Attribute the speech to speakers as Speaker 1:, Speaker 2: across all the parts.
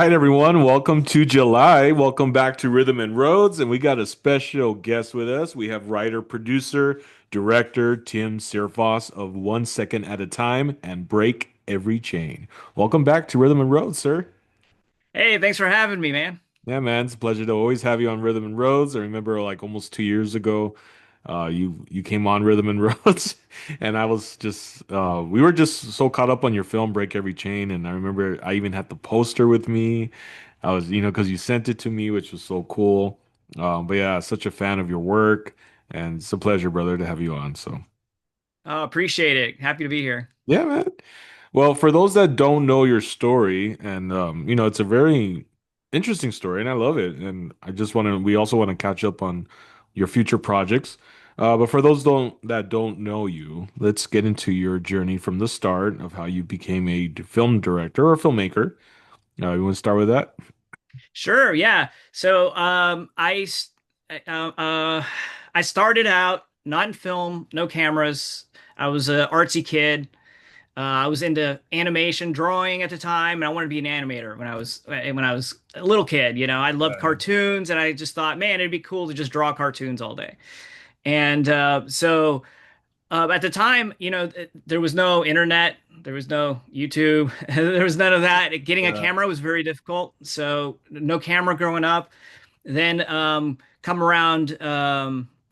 Speaker 1: right, everyone. Welcome to July. Welcome back to Rhythm and Roads. And we got a special guest with us. We have writer, producer, director Tim Searfoss of One Second at a Time and Break Every Chain. Welcome back to Rhythm and Roads, sir.
Speaker 2: Hey, thanks for having me, man.
Speaker 1: Yeah, man, it's a pleasure to always have you on Rhythm and Roads. I remember like almost 2 years ago, you came on Rhythm and Roads, and I was just we were just so caught up on your film Break Every Chain, and I remember I even had the poster with me. I was, because you sent it to me, which was so cool. But yeah, such a fan of your work, and it's a pleasure, brother, to have you on. So.
Speaker 2: Appreciate it. Happy to be here.
Speaker 1: Yeah, man. Well, for those that don't know your story, and it's a very interesting story, and I love it. And we also want to catch up on your future projects. But for those that don't know you, let's get into your journey from the start of how you became a film director or filmmaker. You want to start with that?
Speaker 2: Sure, yeah. I started out not in film, no cameras. I was an artsy kid. I was into animation, drawing at the time, and I wanted to be an animator when I was a little kid. I loved
Speaker 1: Yeah.
Speaker 2: cartoons, and I just thought, man, it'd be cool to just draw cartoons all day. And at the time, there was no internet, there was no YouTube, there was none of that. Getting a
Speaker 1: Yeah.
Speaker 2: camera was very difficult. So no camera growing up. Then come around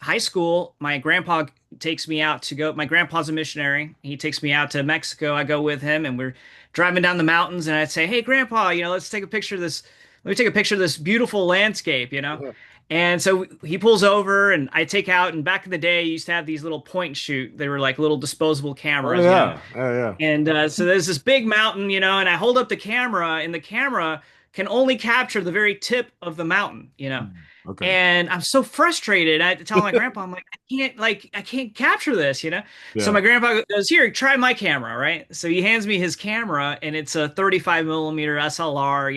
Speaker 2: high school, my grandpa takes me out to go. My grandpa's a missionary. He takes me out to Mexico. I go with him, and we're driving down the mountains. And I'd say, "Hey, Grandpa, let's take a picture of this. Let me take a picture of this beautiful landscape." And so he pulls over, and I take out. And back in the day, you used to have these little point and shoot. They were like little disposable
Speaker 1: Oh
Speaker 2: cameras.
Speaker 1: yeah. Yeah, yeah.
Speaker 2: And so there's this big mountain, and I hold up the camera, and the camera can only capture the very tip of the mountain.
Speaker 1: Hmm. Okay.
Speaker 2: And I'm so frustrated. I had to tell my grandpa, I'm like, I can't capture this. So
Speaker 1: Yeah.
Speaker 2: my grandpa goes, "Here, try my camera," right? So he hands me his camera, and it's a 35 millimeter SLR.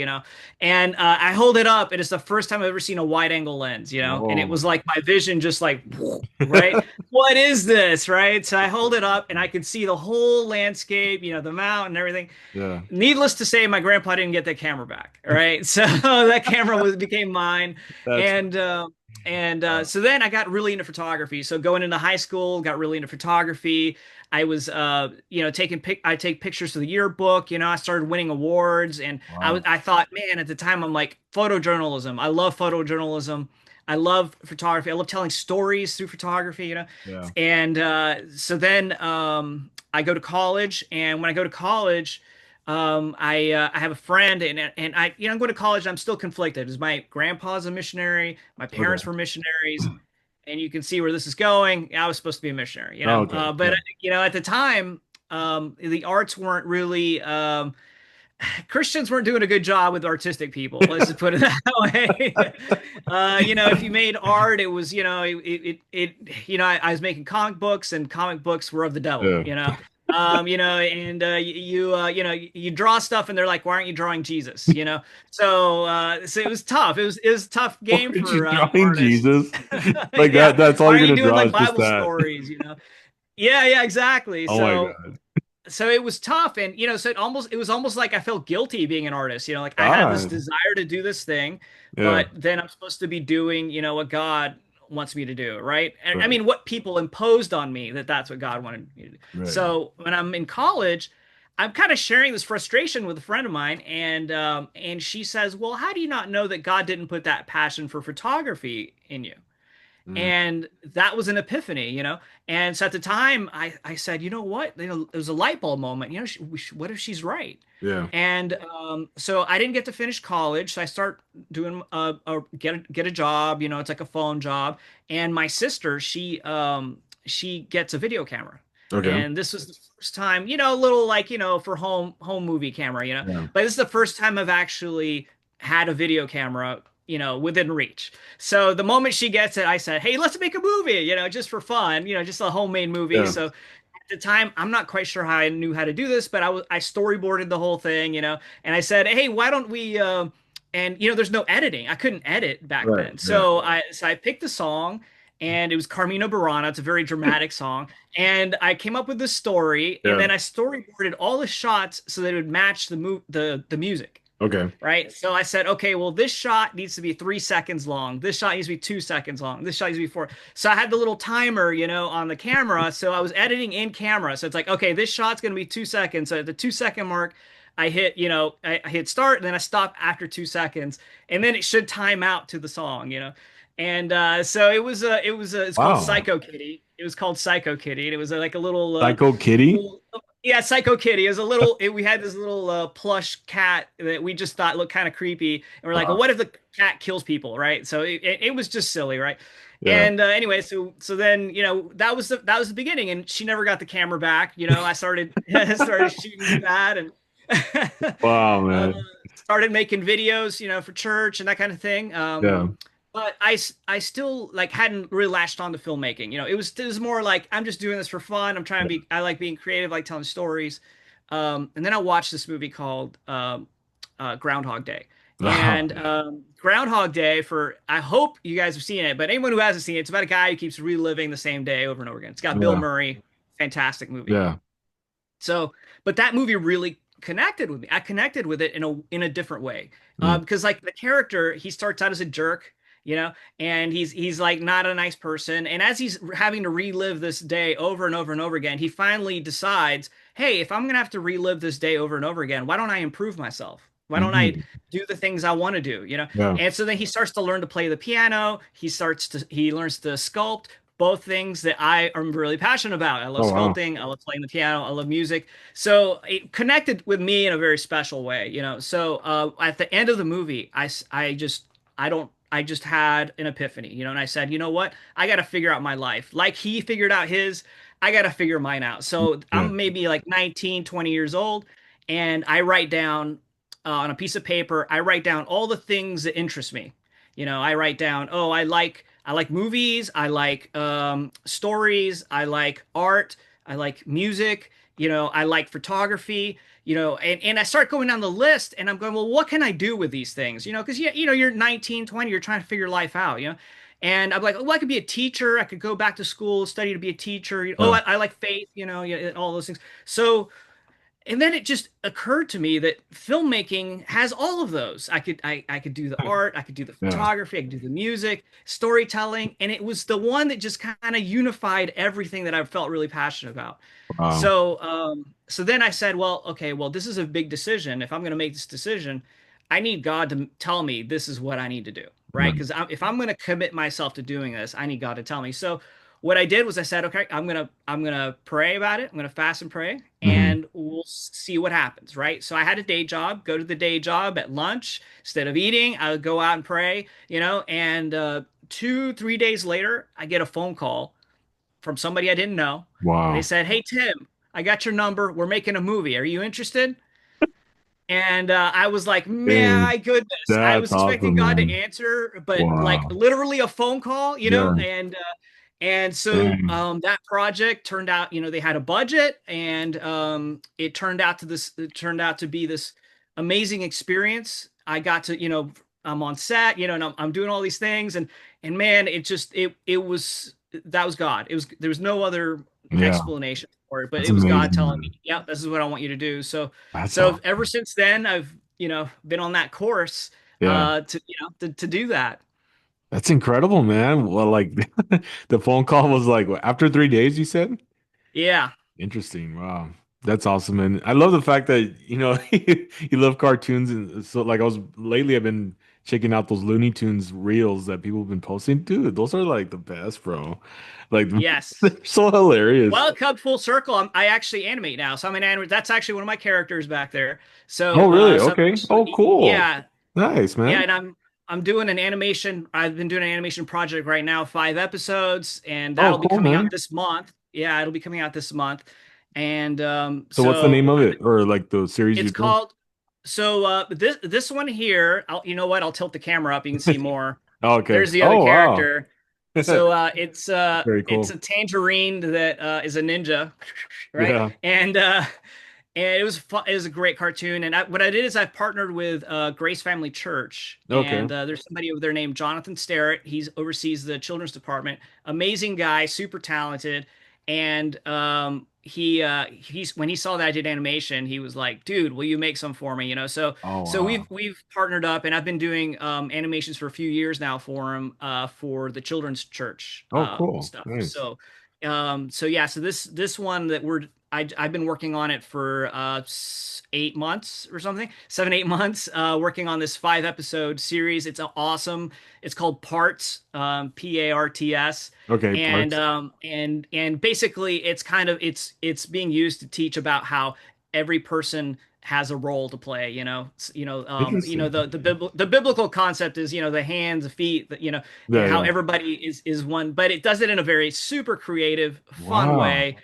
Speaker 2: And I hold it up, and it's the first time I've ever seen a wide angle lens. And
Speaker 1: Oh
Speaker 2: it
Speaker 1: my
Speaker 2: was like my vision just like, right? What is this, right? So I hold it up, and I could see the whole landscape, the mountain and everything.
Speaker 1: Yeah.
Speaker 2: Needless to say, my grandpa didn't get that camera back. All right, so that camera became mine,
Speaker 1: That's
Speaker 2: and uh, and
Speaker 1: uh,
Speaker 2: so then I got really into photography. So going into high school, got really into photography. I was, I take pictures for the yearbook. I started winning awards, and
Speaker 1: wow.
Speaker 2: I thought, man, at the time, I'm like photojournalism. I love photojournalism. I love photography. I love telling stories through photography.
Speaker 1: Yeah.
Speaker 2: And so then I go to college, and when I go to college, I have a friend, and I'm going to college. And I'm still conflicted. Is my grandpa's a missionary? My
Speaker 1: Okay.
Speaker 2: parents were missionaries, and you can see where this is going. I was supposed to be a missionary,
Speaker 1: Oh, okay.
Speaker 2: but
Speaker 1: Yeah.
Speaker 2: at the time, the arts weren't really. Christians weren't doing a good job with artistic people. Let's just put it that way. If you made art, it was, I was making comic books, and comic books were of the devil.
Speaker 1: Yeah.
Speaker 2: And you draw stuff, and they're like, "Why aren't you drawing Jesus?" So it was tough. It was a tough
Speaker 1: Why
Speaker 2: game
Speaker 1: aren't you
Speaker 2: for
Speaker 1: drawing
Speaker 2: artists.
Speaker 1: Jesus? Like
Speaker 2: Yeah,
Speaker 1: that's all
Speaker 2: why
Speaker 1: you're
Speaker 2: aren't you
Speaker 1: gonna
Speaker 2: doing
Speaker 1: draw
Speaker 2: like
Speaker 1: is just
Speaker 2: Bible
Speaker 1: that.
Speaker 2: stories? Yeah, yeah, exactly.
Speaker 1: Oh my
Speaker 2: So
Speaker 1: God.
Speaker 2: so it was tough, and so it was almost like I felt guilty being an artist, like I had this
Speaker 1: God.
Speaker 2: desire to do this thing,
Speaker 1: Yeah.
Speaker 2: but then I'm supposed to be doing what God wants me to do, right? And I
Speaker 1: Right.
Speaker 2: mean what people imposed on me, that's what God wanted me to do.
Speaker 1: Right.
Speaker 2: So when I'm in college, I'm kind of sharing this frustration with a friend of mine, and she says, "Well, how do you not know that God didn't put that passion for photography in you?"
Speaker 1: Mm,
Speaker 2: And that was an epiphany. And so at the time, I said, you know what? It was a light bulb moment. What if she's right?
Speaker 1: yeah.
Speaker 2: And so I didn't get to finish college. So I start doing get a job. It's like a phone job. And my sister, she gets a video camera.
Speaker 1: Okay.
Speaker 2: And this was the first time, a little like, for home movie camera.
Speaker 1: Yeah.
Speaker 2: But this is the first time I've actually had a video camera, within reach. So the moment she gets it, I said, "Hey, let's make a movie, just for fun, just a homemade movie."
Speaker 1: Yeah.
Speaker 2: So at the time, I'm not quite sure how I knew how to do this, but I storyboarded the whole thing, and I said, "Hey, why don't we?" And there's no editing. I couldn't edit back
Speaker 1: Right.
Speaker 2: then,
Speaker 1: Yeah.
Speaker 2: so I picked the song. And it was Carmina Burana. It's a very dramatic song. And I came up with this story, and
Speaker 1: Yeah.
Speaker 2: then I storyboarded all the shots so that it would match the music.
Speaker 1: Okay.
Speaker 2: right? So I said, okay, well, this shot needs to be 3 seconds long. This shot needs to be 2 seconds long. This shot needs to be four. So I had the little timer, on the camera. So I was editing in camera. So it's like, okay, this shot's going to be 2 seconds. So at the 2 second mark, I hit start and then I stop after 2 seconds. And then it should time out to the song. And so it's called
Speaker 1: Wow.
Speaker 2: Psycho Kitty. It was called Psycho Kitty. And it was like a little,
Speaker 1: Psycho Kitty?
Speaker 2: little yeah, Psycho Kitty. It was we had this little plush cat that we just thought looked kind of creepy, and we're like, well,
Speaker 1: Wow.
Speaker 2: what if the cat kills people, right? So it was just silly, right?
Speaker 1: Yeah.
Speaker 2: And anyway, so then that was the beginning, and she never got the camera back. I started I started shooting with that, and
Speaker 1: Wow,
Speaker 2: uh,
Speaker 1: man.
Speaker 2: started making videos, for church and that kind of thing.
Speaker 1: Yeah.
Speaker 2: But I still like hadn't really latched on to filmmaking. It was more like I'm just doing this for fun. I like being creative, I like telling stories. And then I watched this movie called Groundhog Day.
Speaker 1: Wow.
Speaker 2: And Groundhog Day, I hope you guys have seen it, but anyone who hasn't seen it, it's about a guy who keeps reliving the same day over and over again. It's got Bill
Speaker 1: Yeah.
Speaker 2: Murray, fantastic movie.
Speaker 1: Yeah.
Speaker 2: So, but that movie really connected with me. I connected with it in a different way,
Speaker 1: Mm.
Speaker 2: because like the character, he starts out as a jerk, and he's like not a nice person. And as he's having to relive this day over and over and over again, he finally decides, hey, if I'm gonna have to relive this day over and over again, why don't I improve myself? Why don't I
Speaker 1: Mhm.
Speaker 2: do the things I want to do?
Speaker 1: Yeah.
Speaker 2: And so then he starts to learn to play the piano. He learns to sculpt, both things that I am really passionate about. I love
Speaker 1: Oh, wow.
Speaker 2: sculpting, I love playing the piano, I love music. So it connected with me in a very special way. So at the end of the movie, I just had an epiphany, and I said, you know what? I got to figure out my life. Like he figured out his, I got to figure mine out. So
Speaker 1: Yeah.
Speaker 2: I'm maybe like 19, 20 years old, and I write down on a piece of paper, I write down all the things that interest me. I write down, oh, I like movies, I like stories, I like art, I like music, I like photography, and I start going down the list and I'm going, well, what can I do with these things? Because you're 19, 20, you're trying to figure life out. And I'm like, oh, I could be a teacher. I could go back to school, study to be a teacher. Oh,
Speaker 1: Yeah.
Speaker 2: I like faith, yeah, all those things. So and then it just occurred to me that filmmaking has all of those. I could do the art, I could do the
Speaker 1: Yeah.
Speaker 2: photography, I could do the music, storytelling, and it was the one that just kind of unified everything that I felt really passionate about.
Speaker 1: Wow.
Speaker 2: So then I said, well, okay, well, this is a big decision. If I'm going to make this decision, I need God to tell me this is what I need to do, right?
Speaker 1: Yeah.
Speaker 2: Because if I'm going to commit myself to doing this, I need God to tell me. So what I did was I said, okay, I'm gonna pray about it. I'm gonna fast and pray,
Speaker 1: Hmm.
Speaker 2: and we'll see what happens, right? So I had a day job. Go to the day job at lunch instead of eating. I would go out and pray, and 2, 3 days later, I get a phone call from somebody I didn't know. They
Speaker 1: Wow.
Speaker 2: said, "Hey Tim, I got your number. We're making a movie. Are you interested?" And I was like,
Speaker 1: Dang.
Speaker 2: my goodness, I
Speaker 1: That's
Speaker 2: was expecting
Speaker 1: awesome,
Speaker 2: God to
Speaker 1: man.
Speaker 2: answer, but like
Speaker 1: Wow.
Speaker 2: literally a phone call,
Speaker 1: Yeah.
Speaker 2: and so
Speaker 1: Dang.
Speaker 2: that project turned out, they had a budget, and it turned out to be this amazing experience. I got to, I'm on set, and I'm doing all these things, and man, it was that was God. There was no other
Speaker 1: Yeah.
Speaker 2: explanation for it, but
Speaker 1: That's
Speaker 2: it was God
Speaker 1: amazing,
Speaker 2: telling me,
Speaker 1: man.
Speaker 2: yeah, this is what I want you to do. So
Speaker 1: That's
Speaker 2: so ever
Speaker 1: awesome.
Speaker 2: since then, I've been on that course
Speaker 1: Yeah.
Speaker 2: to do that.
Speaker 1: That's incredible, man. Well, like the phone call was like what, after 3 days, you said?
Speaker 2: Yeah.
Speaker 1: Interesting. Wow. That's awesome. And I love the fact that, you love cartoons. And so, like, lately, I've been checking out those Looney Tunes reels that people have been posting. Dude, those are like the best, bro. Like,
Speaker 2: Yes.
Speaker 1: they're so hilarious.
Speaker 2: Well, come full circle. I actually animate now, so I'm an animator. That's actually one of my characters back there.
Speaker 1: Oh,
Speaker 2: So,
Speaker 1: really?
Speaker 2: so I'm
Speaker 1: Okay. Oh,
Speaker 2: actually,
Speaker 1: cool.
Speaker 2: yeah,
Speaker 1: Nice,
Speaker 2: yeah,
Speaker 1: man.
Speaker 2: and I'm doing an animation. I've been doing an animation project right now, 5 episodes, and
Speaker 1: Oh,
Speaker 2: that'll be
Speaker 1: cool,
Speaker 2: coming out
Speaker 1: man.
Speaker 2: this month. Yeah, it'll be coming out this month, and
Speaker 1: So, what's the name
Speaker 2: so
Speaker 1: of it? Or like the series you're
Speaker 2: it's
Speaker 1: doing?
Speaker 2: called. So this one here, you know what? I'll tilt the camera up. You can see more.
Speaker 1: Oh, okay.
Speaker 2: There's the other
Speaker 1: Oh, wow.
Speaker 2: character. So it's
Speaker 1: Very
Speaker 2: it's a
Speaker 1: cool.
Speaker 2: tangerine that is a ninja, right?
Speaker 1: Yeah.
Speaker 2: And it was a great cartoon. And what I did is I partnered with Grace Family Church,
Speaker 1: Okay.
Speaker 2: and there's somebody over there named Jonathan Starrett. He's oversees the children's department. Amazing guy, super talented, and he's when he saw that I did animation, he was like, "Dude, will you make some for me?"
Speaker 1: Oh
Speaker 2: So
Speaker 1: wow.
Speaker 2: we've partnered up, and I've been doing animations for a few years now for him for the children's church
Speaker 1: Oh cool.
Speaker 2: stuff.
Speaker 1: Nice.
Speaker 2: So yeah, so this one that I've been working on it for 8 months or something, 7 8 months, working on this 5 episode series. It's awesome. It's called Parts, Parts,
Speaker 1: Okay,
Speaker 2: and
Speaker 1: parts.
Speaker 2: basically it's kind of it's being used to teach about how every person has a role to play.
Speaker 1: Interesting.
Speaker 2: The biblical concept is the hands, the feet,
Speaker 1: Yeah,
Speaker 2: how
Speaker 1: yeah.
Speaker 2: everybody is one, but it does it in a very super creative, fun
Speaker 1: Wow.
Speaker 2: way.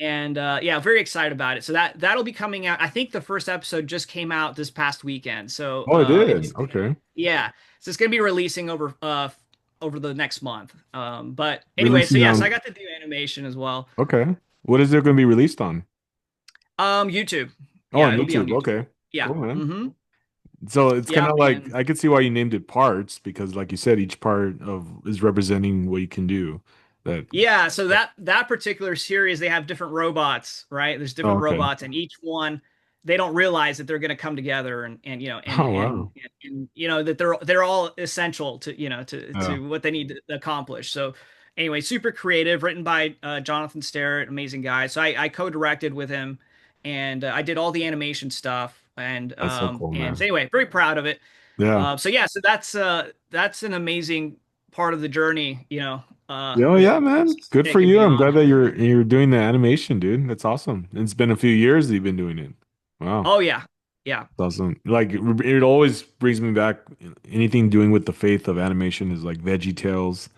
Speaker 2: And yeah, very excited about it. So that'll be coming out. I think the first episode just came out this past weekend. So
Speaker 1: Oh, it did. Okay.
Speaker 2: yeah, so it's gonna be releasing over the next month. But anyway, so
Speaker 1: Releasing
Speaker 2: yeah, so I
Speaker 1: on.
Speaker 2: got to do animation as well.
Speaker 1: Okay. What is it going to be released on?
Speaker 2: YouTube.
Speaker 1: Oh,
Speaker 2: Yeah,
Speaker 1: on
Speaker 2: it'll be on
Speaker 1: YouTube.
Speaker 2: YouTube.
Speaker 1: Okay.
Speaker 2: Yeah.
Speaker 1: Cool, man.
Speaker 2: Mm-hmm.
Speaker 1: So it's kind
Speaker 2: Yep.
Speaker 1: of like
Speaker 2: And
Speaker 1: I could see why you named it parts because, like you said, each part of is representing what you can do. That.
Speaker 2: yeah, so that particular series, they have different robots, right? There's
Speaker 1: Oh,
Speaker 2: different
Speaker 1: okay.
Speaker 2: robots, and each one they don't realize that they're going to come together, and
Speaker 1: Oh, wow.
Speaker 2: that they're all essential to
Speaker 1: Yeah,
Speaker 2: what they need to accomplish. So anyway, super creative, written by Jonathan Starrett, amazing guy. So I co-directed with him, and I did all the animation stuff,
Speaker 1: that's so cool,
Speaker 2: and so
Speaker 1: man.
Speaker 2: anyway, very proud of it.
Speaker 1: Yeah.
Speaker 2: So yeah, so that's an amazing part of the journey,
Speaker 1: Yeah, oh,
Speaker 2: that
Speaker 1: yeah, man.
Speaker 2: is
Speaker 1: Good for
Speaker 2: taking
Speaker 1: you.
Speaker 2: me
Speaker 1: I'm
Speaker 2: on.
Speaker 1: glad that you're doing the animation, dude. That's awesome. It's been a few years that you've been doing it. Wow.
Speaker 2: Oh yeah. Yeah.
Speaker 1: That's awesome. Like it always brings me back anything doing with the faith of animation is like Veggie Tales.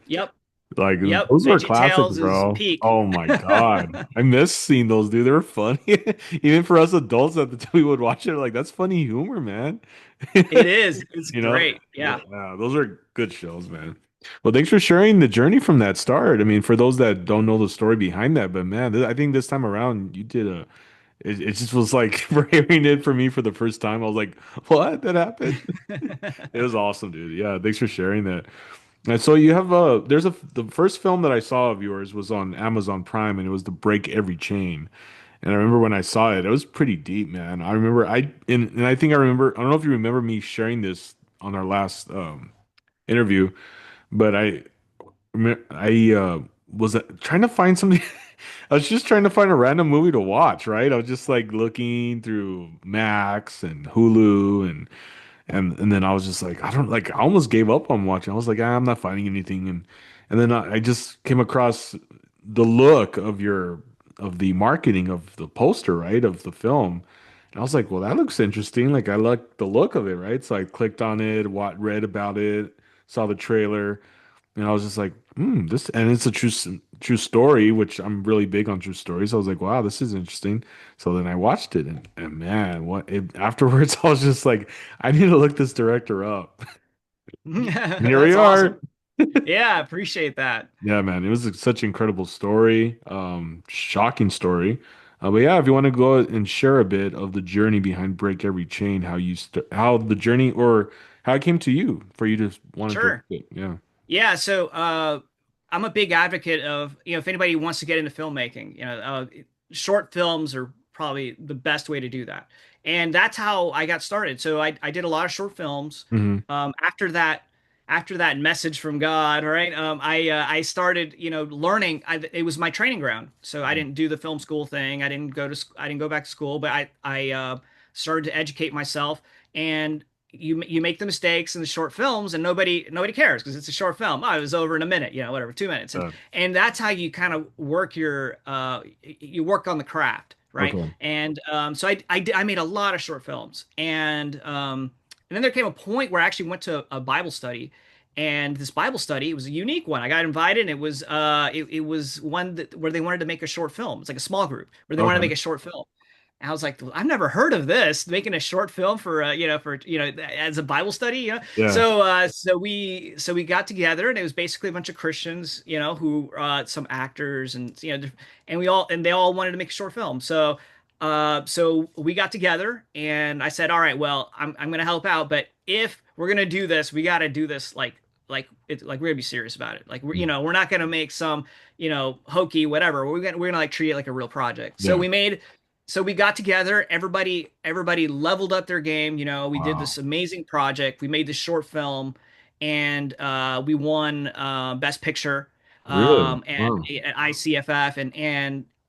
Speaker 2: Yep.
Speaker 1: Like
Speaker 2: Yep.
Speaker 1: those were
Speaker 2: Veggie
Speaker 1: classics,
Speaker 2: Tales is
Speaker 1: bro.
Speaker 2: peak.
Speaker 1: Oh my God. I miss seeing those, dude. They were funny. Even for us adults at the time we would watch it, like that's funny humor, man.
Speaker 2: It is. It's
Speaker 1: You know?
Speaker 2: great.
Speaker 1: Yeah,
Speaker 2: Yeah.
Speaker 1: yeah, those are good shows, man. Well, thanks for sharing the journey from that start. I mean, for those that don't know the story behind that, but man, I think this time around you did it just was like for hearing it for me for the first time, I was like, what? That happened? It was awesome, dude. Yeah, thanks for sharing that. And so you have the first film that I saw of yours was on Amazon Prime and it was The Break Every Chain. And I remember when I saw it, it was pretty deep, man. I remember and I think I remember I don't know if you remember me sharing this on our last interview, but I was trying to find something. I was just trying to find a random movie to watch, right? I was just like looking through Max and Hulu and then I was just like, I don't like, I almost gave up on watching. I was like, I'm not finding anything, and then I just came across the look of the marketing of the poster, right, of the film, and I was like, well, that looks interesting. Like I like the look of it, right? So I clicked on it, read about it, saw the trailer, and I was just like, this, and it's a true story, which I'm really big on true stories. I was like, wow, this is interesting. So then I watched it, and man, afterwards, I was just like, I need to look this director up. And here we
Speaker 2: That's
Speaker 1: are.
Speaker 2: awesome. Yeah, I appreciate that.
Speaker 1: Yeah, man, it was such an incredible story, shocking story. But yeah, if you want to go and share a bit of the journey behind Break Every Chain, how the journey or how it came to you for you to want to direct
Speaker 2: Sure.
Speaker 1: it. Yeah.
Speaker 2: Yeah, so I'm a big advocate of, if anybody wants to get into filmmaking, short films are probably the best way to do that. And that's how I got started. So I did a lot of short films.
Speaker 1: Hmm.
Speaker 2: After that message from God, right? I started, learning. It was my training ground. So I didn't do the film school thing. I didn't go back to school, but I started to educate myself. And you make the mistakes in the short films and nobody cares because it's a short film. Oh, it was over in a minute, whatever, 2 minutes. And
Speaker 1: Uh,
Speaker 2: and that's how you kind of you work on the craft, right?
Speaker 1: okay.
Speaker 2: And so I made a lot of short films. And then there came a point where I actually went to a Bible study. And this Bible study, it was a unique one. I got invited, and it was one where they wanted to make a short film. It's like a small group where they wanted to
Speaker 1: Okay.
Speaker 2: make a short film. And I was like, I've never heard of this, making a short film for as a Bible study,
Speaker 1: Yeah.
Speaker 2: So we got together, and it was basically a bunch of Christians, who some actors, and and they all wanted to make a short film. So we got together, and I said, all right, well, I'm gonna help out, but if we're gonna do this, we got to do this like like we're gonna be serious about it. Like
Speaker 1: Mm.
Speaker 2: we're not gonna make some, hokey whatever. We're gonna like treat it like a real project.
Speaker 1: Yeah.
Speaker 2: So we got together, everybody leveled up their game. We did
Speaker 1: Wow.
Speaker 2: this amazing project. We made this short film, and we won Best Picture,
Speaker 1: Really?
Speaker 2: and
Speaker 1: Wow.
Speaker 2: at ICFF,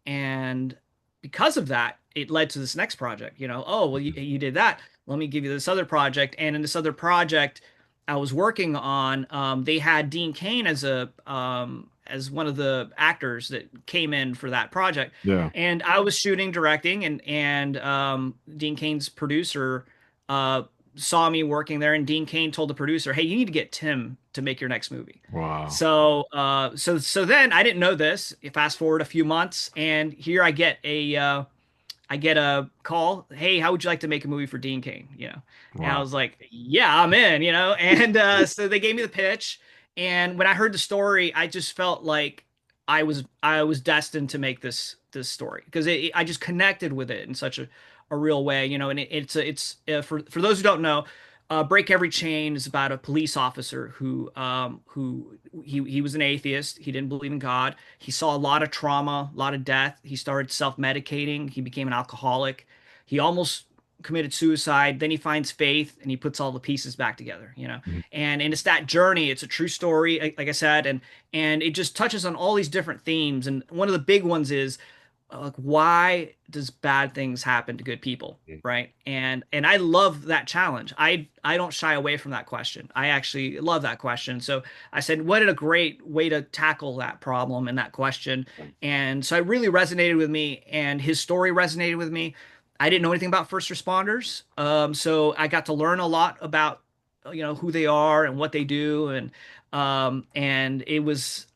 Speaker 2: and because of that, it led to this next project. Oh well, you did that. Let me give you this other project, and in this other project I was working on, they had Dean Cain as one of the actors that came in for that project,
Speaker 1: Yeah.
Speaker 2: and I was shooting, directing, and Dean Cain's producer uh, saw me working there, and Dean Cain told the producer, "Hey, you need to get Tim to make your next movie."
Speaker 1: Wow.
Speaker 2: So then I didn't know this. Fast forward a few months, and here I get a call. Hey, how would you like to make a movie for Dean Cain? And I
Speaker 1: Wow.
Speaker 2: was like, yeah, I'm in. And so they gave me the pitch, and when I heard the story, I just felt like I was destined to make this story because I just connected with it in such a real way. And it's for those who don't know. Break Every Chain is about a police officer who he was an atheist. He didn't believe in God. He saw a lot of trauma, a lot of death. He started self-medicating. He became an alcoholic. He almost committed suicide. Then he finds faith and he puts all the pieces back together.
Speaker 1: Mhm.
Speaker 2: And it's that journey. It's a true story, like I said, and it just touches on all these different themes. And one of the big ones is like, why does bad things happen to good people, right? And I love that challenge. I don't shy away from that question. I actually love that question. So I said, what a great way to tackle that problem and that question. And so it really resonated with me, and his story resonated with me. I didn't know anything about first responders, so I got to learn a lot about who they are and what they do, and it was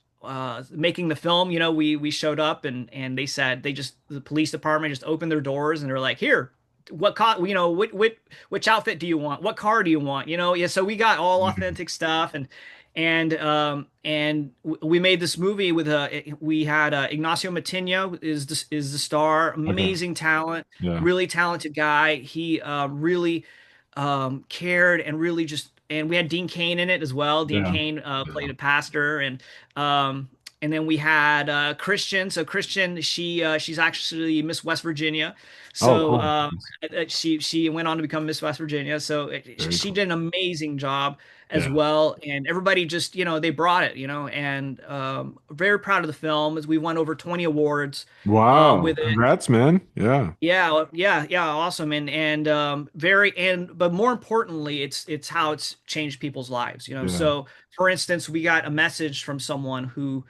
Speaker 2: making the film. We showed up, and they said, the police department just opened their doors and they're like, here, what car, which outfit do you want? What car do you want? Yeah. So we got all
Speaker 1: Mhm.
Speaker 2: authentic stuff, we made this movie with we had Ignacio Matinho is the star,
Speaker 1: Okay.
Speaker 2: amazing talent,
Speaker 1: Yeah.
Speaker 2: really talented guy. He really cared, and really just, and we had Dean Cain in it as well. Dean
Speaker 1: Yeah.
Speaker 2: Cain
Speaker 1: Yeah.
Speaker 2: played a pastor, and then we had Christian. So Christian, she's actually Miss West Virginia.
Speaker 1: Oh,
Speaker 2: So
Speaker 1: cool.
Speaker 2: she went on to become Miss West Virginia. So
Speaker 1: Very
Speaker 2: she
Speaker 1: cool.
Speaker 2: did an amazing job as
Speaker 1: Yeah.
Speaker 2: well. And everybody just, they brought it, and very proud of the film, as we won over 20 awards
Speaker 1: Wow.
Speaker 2: with it.
Speaker 1: Congrats, man. Yeah.
Speaker 2: Yeah, yeah, awesome, and very, but more importantly, it's how it's changed people's lives.
Speaker 1: Yeah.
Speaker 2: So for instance, we got a message from someone who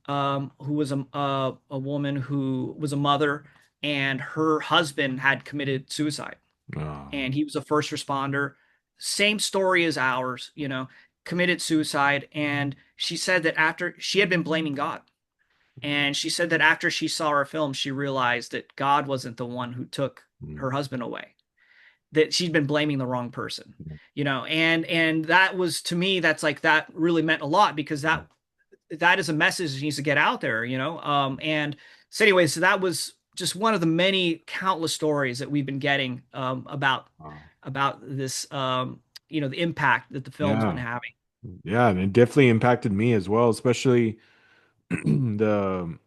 Speaker 2: was a woman who was a mother, and her husband had committed suicide,
Speaker 1: Oh.
Speaker 2: and he was a first responder, same story as ours, committed suicide, and she said that after she had been blaming God. And she said that after she saw our film, she realized that God wasn't the one who took
Speaker 1: Mm.
Speaker 2: her husband away, that she'd been blaming the wrong person, and that was, to me, that's like, that really meant a lot, because that is a message that needs to get out there, and so anyway, so that was just one of the many countless stories that we've been getting
Speaker 1: Wow.
Speaker 2: about this, the impact that the film's been
Speaker 1: Yeah.
Speaker 2: having.
Speaker 1: Yeah, and it definitely impacted me as well, especially the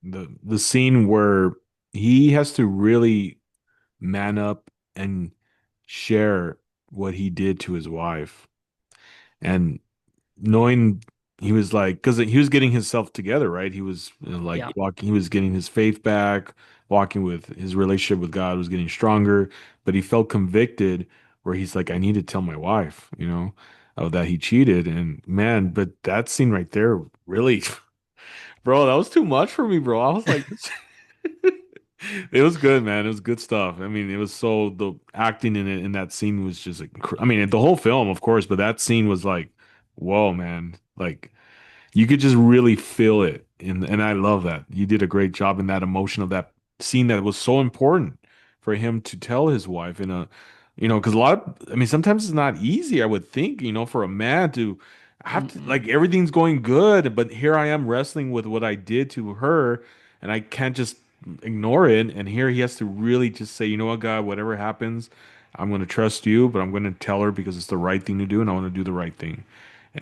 Speaker 1: the scene where he has to really man up and share what he did to his wife. And knowing he was like, because he was getting himself together, right? He was like
Speaker 2: Yeah.
Speaker 1: walking, he was getting his faith back, walking with his relationship with God was getting stronger, but he felt convicted where he's like, I need to tell my wife, that he cheated. And man, but that scene right there really, bro, that was too much for me, bro. I was like, it was good, man. It was good stuff. I mean, it was so the acting in it in that scene was just like, I mean, the whole film, of course, but that scene was like, whoa, man. Like you could just really feel it. And I love that. You did a great job in that emotion of that scene that was so important for him to tell his wife in a, because a lot of, I mean, sometimes it's not easy, I would think, for a man to have to,
Speaker 2: Mm-mm.
Speaker 1: like, everything's going good, but here I am wrestling with what I did to her, and I can't just ignore it. And here he has to really just say, you know what, God, whatever happens, I'm going to trust you, but I'm going to tell her because it's the right thing to do, and I want to do the right thing.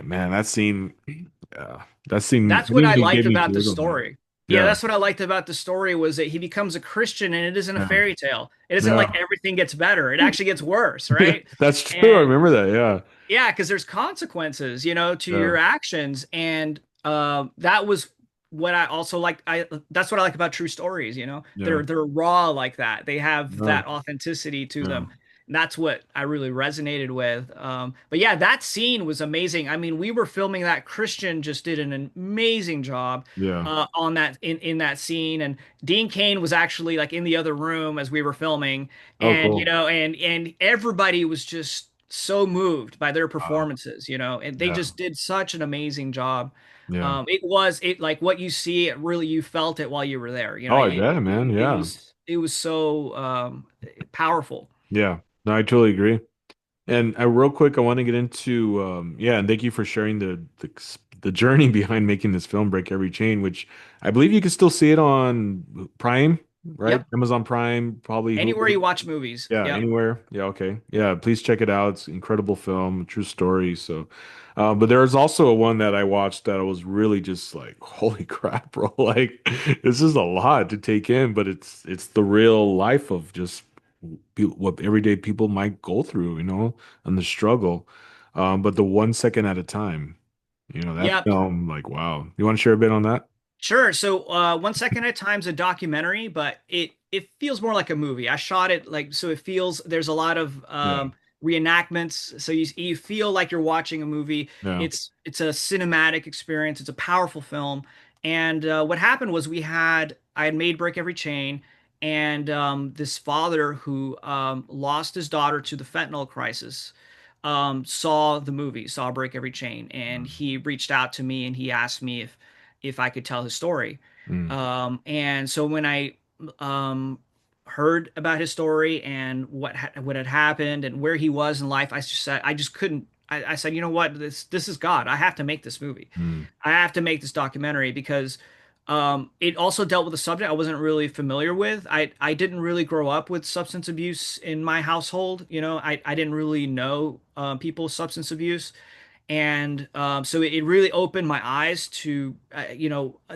Speaker 1: Man, that scene,
Speaker 2: That's
Speaker 1: it
Speaker 2: what I
Speaker 1: immediately
Speaker 2: liked
Speaker 1: gave me
Speaker 2: about the
Speaker 1: chills on that.
Speaker 2: story. Yeah,
Speaker 1: Yeah,
Speaker 2: that's what I liked about the story was that he becomes a Christian and it isn't a
Speaker 1: yeah,
Speaker 2: fairy tale. It isn't like
Speaker 1: yeah.
Speaker 2: everything gets better. It actually gets worse, right?
Speaker 1: That's true. I
Speaker 2: And
Speaker 1: remember that. Yeah,
Speaker 2: yeah, because there's consequences, to
Speaker 1: yeah,
Speaker 2: your actions, and that was what I also like. That's what I like about true stories.
Speaker 1: yeah,
Speaker 2: They're raw like that. They have
Speaker 1: yeah,
Speaker 2: that authenticity to
Speaker 1: yeah,
Speaker 2: them. And that's what I really resonated with. But yeah, that scene was amazing. I mean, we were filming that. Christian just did an amazing job
Speaker 1: yeah.
Speaker 2: on that in that scene, and Dean Cain was actually like in the other room as we were filming,
Speaker 1: Oh,
Speaker 2: and
Speaker 1: cool.
Speaker 2: everybody was just so moved by their
Speaker 1: Wow.
Speaker 2: performances, and they
Speaker 1: Yeah,
Speaker 2: just did such an amazing job.
Speaker 1: yeah.
Speaker 2: It like what you see, it really you felt it while you were there.
Speaker 1: Oh, I bet, man. Yeah,
Speaker 2: It was so powerful.
Speaker 1: yeah. No, I totally agree. And real quick, I want to get into yeah, and thank you for sharing the journey behind making this film, Break Every Chain, which I believe you can still see it on Prime, right?
Speaker 2: Yep.
Speaker 1: Amazon Prime, probably
Speaker 2: Anywhere
Speaker 1: Hulu.
Speaker 2: you watch movies.
Speaker 1: Yeah,
Speaker 2: Yep.
Speaker 1: anywhere. Yeah, okay. Yeah, please check it out. It's an incredible film, true story. So, but there's also a one that I watched that I was really just like, holy crap, bro! Like, this is a lot to take in, but it's the real life of just what everyday people might go through, and the struggle. But the 1 second at a time, that
Speaker 2: Yep.
Speaker 1: film, like, wow. You want to share a bit on that?
Speaker 2: Sure. So, 1 second at a time's a documentary, but it feels more like a movie. I shot it like so it feels there's a lot of
Speaker 1: Yeah,
Speaker 2: reenactments, so you feel like you're watching a movie.
Speaker 1: yeah,
Speaker 2: It's a cinematic experience. It's a powerful film. And what happened was I had made Break Every Chain, and this father who lost his daughter to the fentanyl crisis saw the movie, saw Break Every Chain, and he reached out to me and he asked me if I could tell his story.
Speaker 1: mm,
Speaker 2: And so when I um, heard about his story and what had happened and where he was in life, I just couldn't. I said, you know what, this is God. I have to make this movie.
Speaker 1: mm,
Speaker 2: I have to make this documentary because it also dealt with a subject I wasn't really familiar with. I didn't really grow up with substance abuse in my household. I didn't really know people with substance abuse. And so it really opened my eyes to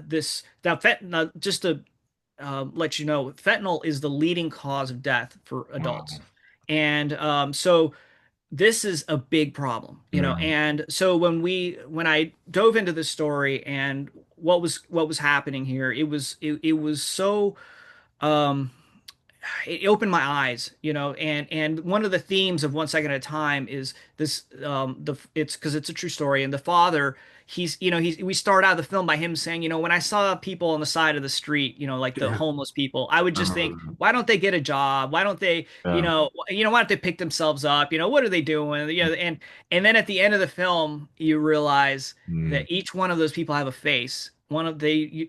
Speaker 2: this that fentanyl. Just to let you know, fentanyl is the leading cause of death for
Speaker 1: wow.
Speaker 2: adults, and so this is a big problem.
Speaker 1: Yeah,
Speaker 2: And so when I dove into this story and what was happening here, it was so um it opened my eyes, and one of the themes of 1 second at a time is this the it's because it's a true story, and the father, we start out the film by him saying, when I saw people on the side of the street, like the
Speaker 1: yeah.
Speaker 2: homeless people, I would
Speaker 1: I
Speaker 2: just
Speaker 1: remember
Speaker 2: think,
Speaker 1: that.
Speaker 2: why don't they get a job? Why don't they,
Speaker 1: Yeah.
Speaker 2: why don't they pick themselves up? What are they doing? And then at the end of the film you realize that
Speaker 1: Mm,
Speaker 2: each one of those people have a face. One of they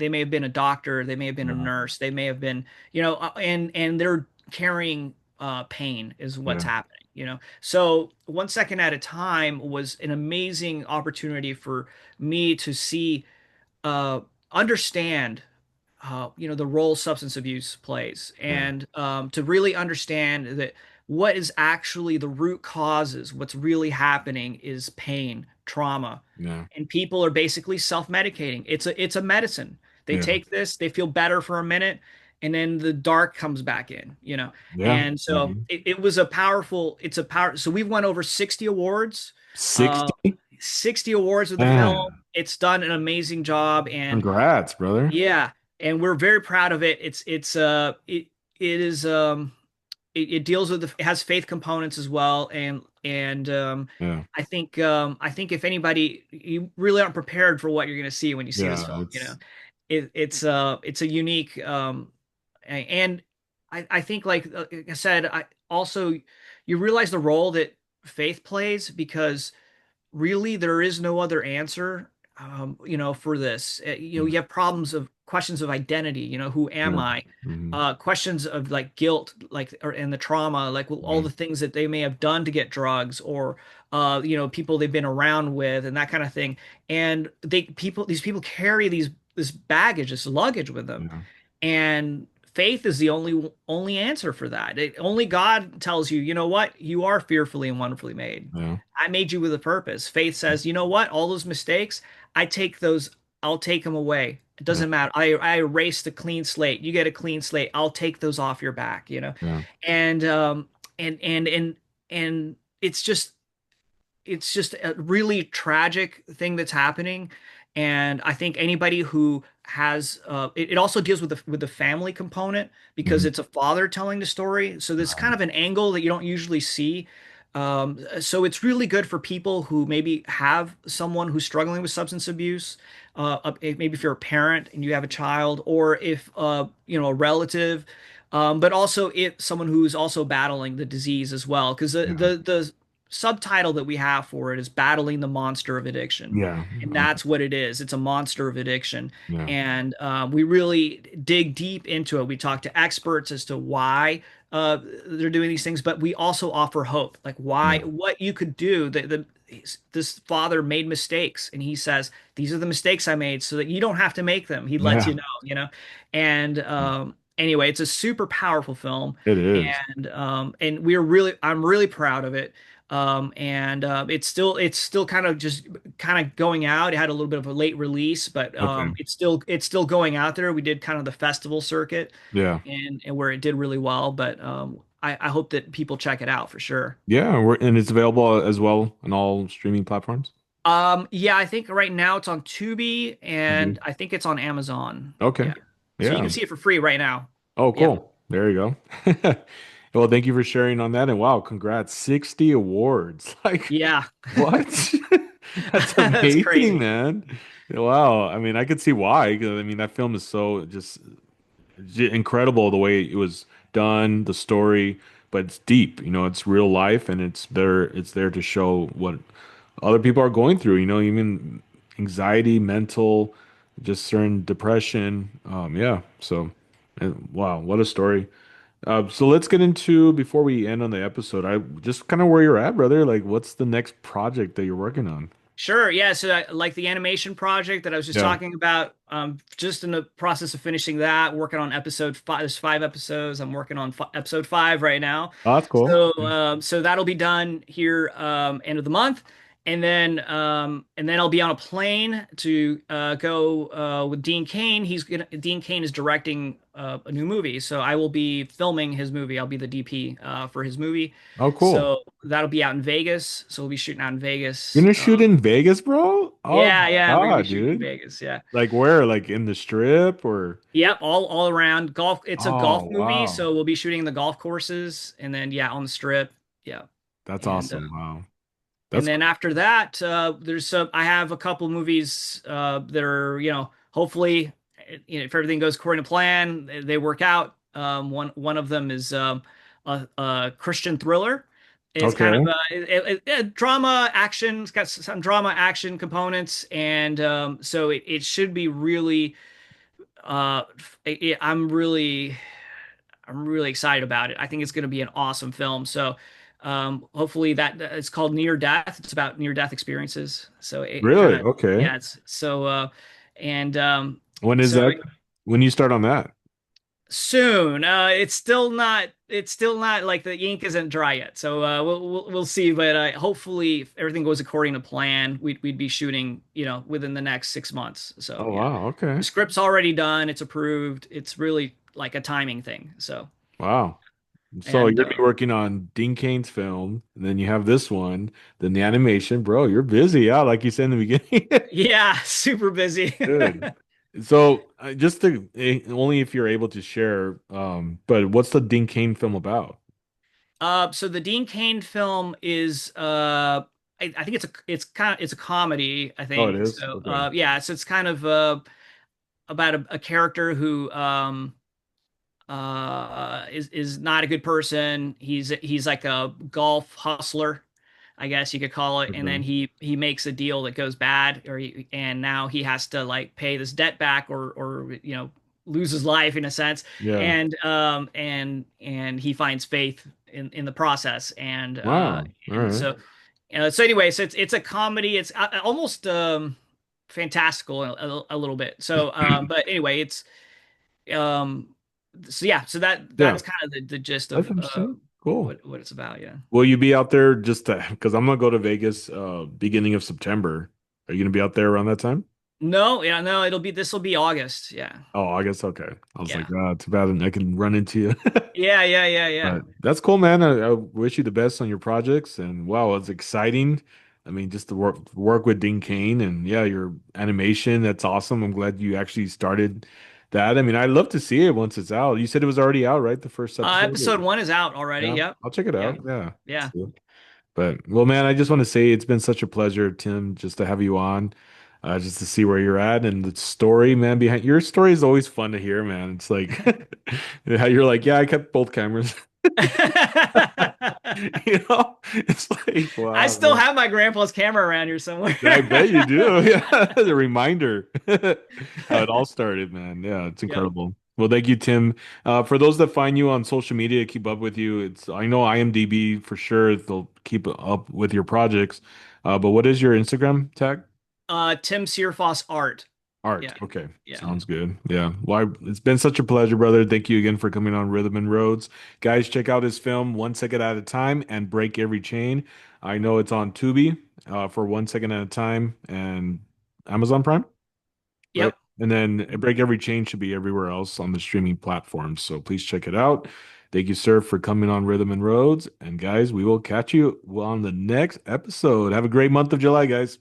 Speaker 2: may have been a doctor, they may have been a
Speaker 1: yeah,
Speaker 2: nurse, they may have been, and they're carrying pain is what's
Speaker 1: yeah,
Speaker 2: happening. So 1 second at a time was an amazing opportunity for me to see, uh, understand, the role substance abuse plays,
Speaker 1: yeah,
Speaker 2: and to really understand that what is actually the root causes, what's really happening is pain, trauma,
Speaker 1: yeah,
Speaker 2: and people are basically self-medicating. It's a medicine. They
Speaker 1: yeah,
Speaker 2: take this, they feel better for a minute, and then the dark comes back in.
Speaker 1: yeah.
Speaker 2: And so
Speaker 1: Mhm.
Speaker 2: it was a powerful, it's a power. So we've won over 60 awards, uh,
Speaker 1: 60?
Speaker 2: 60 awards with the film.
Speaker 1: Man,
Speaker 2: It's done an amazing job, and
Speaker 1: congrats, brother.
Speaker 2: yeah, and we're very proud of it. It is it deals with it has faith components as well, and
Speaker 1: Yeah,
Speaker 2: I think if anybody, you really aren't prepared for what you're going to see when you see this
Speaker 1: yeah,
Speaker 2: film.
Speaker 1: it's
Speaker 2: It's a unique and I think like I said, I also you realize the role that faith plays, because really there is no other answer, for this.
Speaker 1: mm,
Speaker 2: You have questions of identity, who am
Speaker 1: yeah,
Speaker 2: I?
Speaker 1: hmm,
Speaker 2: Questions of like guilt, and the trauma, like all
Speaker 1: yeah,
Speaker 2: the things that they may have done to get drugs, or people they've been around with, and that kind of thing. And these people carry this baggage, this luggage with them,
Speaker 1: yeah,
Speaker 2: and faith is the only answer for that. Only God tells you, you know what? You are fearfully and wonderfully made.
Speaker 1: Yeah.
Speaker 2: I made you with a purpose. Faith says, you know what? All those mistakes, I take those, I'll take them away. It
Speaker 1: Yeah.
Speaker 2: doesn't matter. I erase the clean slate. You get a clean slate. I'll take those off your back, you know?
Speaker 1: Yeah.
Speaker 2: And and it's just a really tragic thing that's happening. And I think anybody who has it also deals with the family component because
Speaker 1: Mhm.
Speaker 2: it's a father telling the story. So there's kind
Speaker 1: Right.
Speaker 2: of an angle that you don't usually see. So it's really good for people who maybe have someone who's struggling with substance abuse. Maybe if you're a parent and you have a child, or if you know, a relative, but also if someone who's also battling the disease as well, because
Speaker 1: Yeah.
Speaker 2: the subtitle that we have for it is battling the monster of addiction.
Speaker 1: Yeah.
Speaker 2: And that's what it is. It's a monster of addiction.
Speaker 1: Yeah.
Speaker 2: And we really dig deep into it. We talk to experts as to why they're doing these things, but we also offer hope, like why,
Speaker 1: Yeah.
Speaker 2: what you could do. This father made mistakes, and he says, "These are the mistakes I made, so that you don't have to make them." He lets
Speaker 1: Yeah.
Speaker 2: you know, you know. And anyway, it's a super powerful film,
Speaker 1: It is.
Speaker 2: and we're really, I'm really proud of it. And it's still kind of just kind of going out. It had a little bit of a late release, but
Speaker 1: Okay.
Speaker 2: it's still going out there. We did kind of the festival circuit,
Speaker 1: Yeah.
Speaker 2: and where it did really well. But I hope that people check it out for sure.
Speaker 1: Yeah. And it's available as well on all streaming platforms.
Speaker 2: Yeah, I think right now it's on Tubi, and
Speaker 1: Mhm.
Speaker 2: I think it's on Amazon.
Speaker 1: Okay.
Speaker 2: Yeah, so you can
Speaker 1: Yeah.
Speaker 2: see it for free right now.
Speaker 1: Oh,
Speaker 2: Yeah.
Speaker 1: cool. There you go. Well, thank you for sharing on that. And wow, congrats. 60 awards. Like,
Speaker 2: Yeah.
Speaker 1: what? That's
Speaker 2: That's
Speaker 1: amazing,
Speaker 2: crazy.
Speaker 1: man. Wow. I mean, I could see why. 'Cause, I mean, that film is so just incredible the way it was done, the story, but it's deep, it's real life and it's there to show what other people are going through, even anxiety, mental, just certain depression. Yeah. So, wow, what a story. So let's get into before we end on the episode. I just kind of where you're at, brother. Like, what's the next project that you're working on?
Speaker 2: Sure. Yeah. So, like the animation project that I was just
Speaker 1: Yeah.
Speaker 2: talking about, just in the process of finishing that, working on episode five. There's 5 episodes. I'm working on episode 5 right now.
Speaker 1: Oh, that's cool.
Speaker 2: So,
Speaker 1: Yeah.
Speaker 2: so that'll be done here, end of the month. And then I'll be on a plane to go with Dean Cain. Dean Cain is directing a new movie, so I will be filming his movie. I'll be the DP for his movie.
Speaker 1: Oh, cool.
Speaker 2: So that'll be out in Vegas. So we'll be shooting out in
Speaker 1: You're
Speaker 2: Vegas.
Speaker 1: gonna shoot in Vegas, bro? Oh
Speaker 2: Yeah,
Speaker 1: my
Speaker 2: yeah, we're gonna be
Speaker 1: God,
Speaker 2: shooting in
Speaker 1: dude.
Speaker 2: Vegas. Yeah.
Speaker 1: Like where? Like in the strip or?
Speaker 2: Yep, all around golf. It's a
Speaker 1: Oh,
Speaker 2: golf movie,
Speaker 1: wow.
Speaker 2: so we'll be shooting the golf courses, and then yeah, on the strip. Yeah.
Speaker 1: That's
Speaker 2: And
Speaker 1: awesome. Wow.
Speaker 2: and
Speaker 1: That's
Speaker 2: then after that, I have a couple movies that are, you know, hopefully, you know, if everything goes according to plan, they work out. One of them is a Christian thriller. It's kind of
Speaker 1: okay.
Speaker 2: a drama action. It's got some drama action components, and so it should be really. Uh, I'm really excited about it. I think it's going to be an awesome film. So, hopefully that it's called Near Death. It's about near death experiences. So it kind
Speaker 1: Really?
Speaker 2: of,
Speaker 1: Okay.
Speaker 2: yeah, it's so, and,
Speaker 1: When is
Speaker 2: so
Speaker 1: that? When you start on that?
Speaker 2: soon, it's still not like the ink isn't dry yet. So, we'll see. But, hopefully if everything goes according to plan, we'd be shooting, you know, within the next 6 months. So
Speaker 1: Oh,
Speaker 2: yeah,
Speaker 1: wow. Okay.
Speaker 2: the script's already done. It's approved. It's really like a timing thing. So,
Speaker 1: Wow. So you're
Speaker 2: and,
Speaker 1: gonna be working on Dean Cain's film, and then you have this one, then the animation, bro. You're busy, yeah, like you said in the beginning.
Speaker 2: yeah, super busy.
Speaker 1: Good. So just to only if you're able to share, but what's the Dean Cain film about?
Speaker 2: So the Dean Cain film is I think it's a comedy, I
Speaker 1: Oh, it
Speaker 2: think.
Speaker 1: is?
Speaker 2: So
Speaker 1: Okay.
Speaker 2: yeah, so it's kind of about a character who is not a good person. He's like a golf hustler, I guess you could call it. And then
Speaker 1: Okay.
Speaker 2: he makes a deal that goes bad, and now he has to like pay this debt back, or you know, lose his life in a sense.
Speaker 1: Yeah.
Speaker 2: And he finds faith in the process.
Speaker 1: Wow. All
Speaker 2: And
Speaker 1: right.
Speaker 2: so so anyway, so it's a comedy. It's almost fantastical a little bit. So but anyway, it's um So yeah, so that
Speaker 1: Yeah,
Speaker 2: is kind of the gist
Speaker 1: that's
Speaker 2: of
Speaker 1: interesting. Cool.
Speaker 2: what it's about. Yeah.
Speaker 1: Will you be out there just because I'm gonna go to Vegas beginning of September. Are you gonna be out there around that time?
Speaker 2: No, yeah, no, this will be August. Yeah.
Speaker 1: Oh, I guess okay. I was like,
Speaker 2: Yeah.
Speaker 1: ah, too bad I can run into you.
Speaker 2: Yeah, yeah, yeah, yeah.
Speaker 1: But that's cool, man. I wish you the best on your projects. And wow, it's exciting. I mean, just to work with Dean Kane and yeah, your animation. That's awesome. I'm glad you actually started that. I mean, I'd love to see it once it's out. You said it was already out, right? The first episode?
Speaker 2: Episode one is out already.
Speaker 1: Yeah,
Speaker 2: Yep.
Speaker 1: I'll check it
Speaker 2: Yeah.
Speaker 1: out. Yeah.
Speaker 2: Yeah.
Speaker 1: But well, man, I just want to say it's been such a pleasure, Tim, just to have you on, just to see where you're at and the story, man. Behind your story is always fun to hear, man. It's like how you're like, yeah, I kept both cameras. It's like,
Speaker 2: I
Speaker 1: wow,
Speaker 2: still
Speaker 1: man.
Speaker 2: have my grandpa's camera around here somewhere.
Speaker 1: I bet you do. Yeah, the reminder how it all started, man. Yeah, it's
Speaker 2: Yep.
Speaker 1: incredible. Well, thank you, Tim. For those that find you on social media, keep up with you. It's I know IMDb for sure. They'll keep up with your projects. But what is your Instagram tag?
Speaker 2: Tim Searfoss art.
Speaker 1: Art.
Speaker 2: Yeah.
Speaker 1: Okay.
Speaker 2: Yeah.
Speaker 1: Sounds good. Yeah. Well, it's been such a pleasure, brother. Thank you again for coming on Rhythm and Roads. Guys, check out his film 1 Second at a Time and Break Every Chain. I know it's on Tubi for 1 second at a time and Amazon Prime, right?
Speaker 2: Yep.
Speaker 1: And then Break Every Chain should be everywhere else on the streaming platforms. So please check it out. Thank you, sir, for coming on Rhythm and Roads. And guys, we will catch you on the next episode. Have a great month of July, guys.